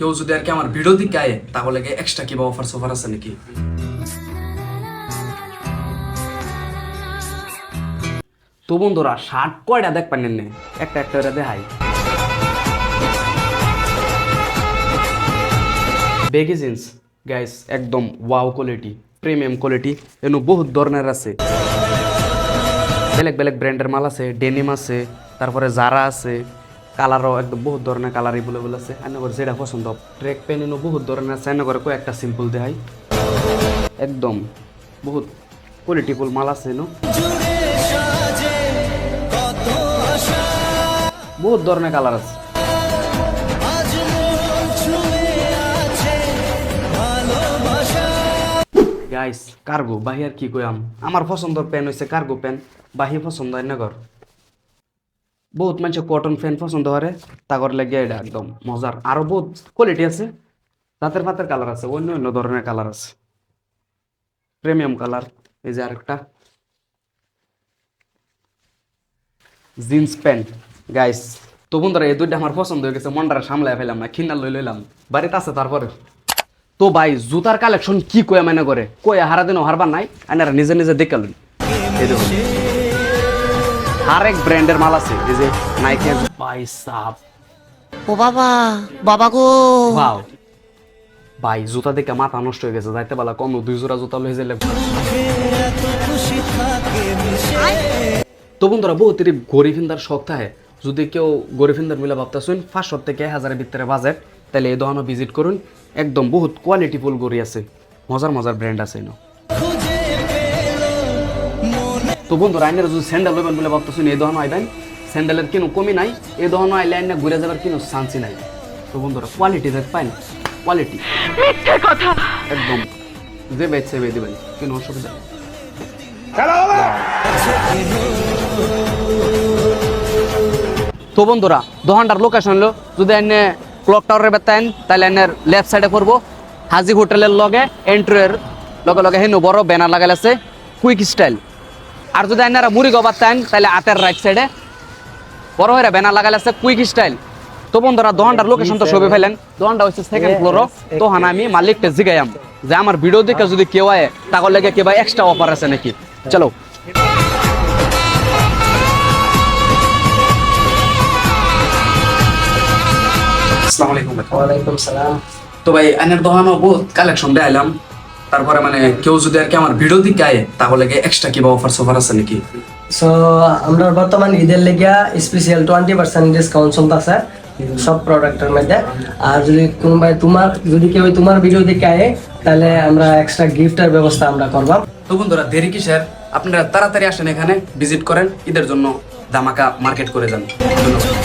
কেউ যদি আর কি আমার ভিডিও দিকে আয় তাহলে এক্সট্রা কিবা অফার সফার আছে নাকি? তো বন্ধুরা শার্ট কয়টা দেখ পারেন না, একটা একটা করে দেখাই। বেগি জিন্স গাইস, একদম ওয়াও কোয়ালিটি, প্রিমিয়াম কোয়ালিটি। এনু বহুত ধরনের আছে, বেলেগ বেলেগ ব্র্যান্ডের মাল আছে, ডেনিম আছে, তারপরে জারা আছে, কালারও একদম বহুত ধরনের কালার এভেলেবল আছে। আইনা করে যেটা পছন্দ। ট্রেক প্যান্ট এনু বহুত ধরনের আছে, আইনা করে কয়েকটা সিম্পল দেখাই। একদম বহুত কোয়ালিটিফুল মাল আছে এনু, বহুত ধরনের কালার আছে। গাইস কার্গো বাহি আর কি কইম, আমার পছন্দের প্যান্ট হইছে কার্গো প্যান্ট, বাহি পছন্দ হয় না ঘর। বহুত মানুষ কটন প্যান্ট পছন্দ করে, তাগর লাগে এটা একদম মজার। আরো বহুত কোয়ালিটি আছে, রাতের পাতের কালার আছে, অন্য অন্য ধরনের কালার আছে, প্রিমিয়াম কালার। এই যে আরেকটা জিন্স প্যান্ট গাইস। তো বন্ধুরা এই দুইটা আমার পছন্দ হয়ে গেছে, মনটা সামলাই ফেলাম না, খিন্না লই লইলাম, বাড়িতে আছে তারপরে। তো ভাই জুতার কালেকশন কি কয়া মানে করে, কয়া হারা দিনও হারবার নাই, আইনারা নিজে নিজে দেখালুন। এই দেখুন আরেক ব্র্যান্ডের মাল আছে, এই যে নাইকি। ভাই সাহ, ও বাবা, বাবা গো, ওয়াও ভাই জুতা দেখে মাথা নষ্ট হয়ে গেছে, যাইতে বলা কম 2 জোড়া জুতা লই যাইলে। তো বন্ধুরা বহুতেরই গড়ি ফিন্দার শখ থাকে, যদি কেউ গড়ি ফিন্দার মিলা ভাবতেছেন 500 থেকে 1000-এর ভিতরে বাজেট, তাহলে এই দোকানে ভিজিট করুন। একদম বহুত কোয়ালিটিফুল গড়ি আছে, মজার মজার ব্র্যান্ড আছে এনো। তো বন্ধুরা আইনের যদি স্যান্ডেল লইবেন বলে ভাবতেছেন, এই দোকানে আইবেন, স্যান্ডেলের কোনো কমি নাই, এই দোকানে আইলে আইনা ঘুরে যাবার কোনো চান্সই নাই। তো বন্ধুরা কোয়ালিটি দেখ পাইন, কোয়ালিটি কথা একদম যে বেচছে বে দিবেন, কোনো অসুবিধা নেই। তো বন্ধুরা দোকানটার লোকেশন হলো, যদি এনে ক্লক টাওয়ারের বেতাইন তাহলে এনের লেফট সাইডে পড়বো, হাজি হোটেলের লগে এন্ট্রির লগে লগে হেনু বড় ব্যানার লাগাল আছে কুইক স্টাইল। আর যদি এনারা মুড়ি গবার তাইন তাহলে হাতের রাইট সাইডে বড় হয়ে ব্যানার লাগাল আছে কুইক স্টাইল। তো বন্ধুরা দোকানটার লোকেশন তো সবই ফেলেন, দোকানটা হচ্ছে 2nd ফ্লোর। তো হানা আমি মালিককে জিগাইয়াম যে আমার ভিডিও দেখে যদি কেউ আয় তাহলে লেগে কেবা এক্সট্রা অফার আছে নাকি। চলো আসসালামু আলাইকুম। ওয়ালাইকুম সালাম। তো ভাই আইনের দোকানও বহুত কালেকশন দেখাইলাম, তারপরে মানে কেউ যদি আর কি আমার ভিডিও দিকে আয় তাহলে এক্সট্রা কিবা অফার সফার আছে নাকি? সো আমরা বর্তমান ঈদের লেগিয়া স্পেশাল 20% ডিসকাউন্ট চলতেছে সব প্রোডাক্টের মধ্যে। আর যদি কোনোবাই যদি কেউ তোমার ভিডিও দেখে আয় তাহলে আমরা এক্সট্রা গিফটের ব্যবস্থা আমরা করব। তো বন্ধুরা দেরি কিসের, আপনারা তাড়াতাড়ি আসেন, এখানে ভিজিট করেন, ঈদের জন্য ধামাকা মার্কেট করে যান। ধন্যবাদ।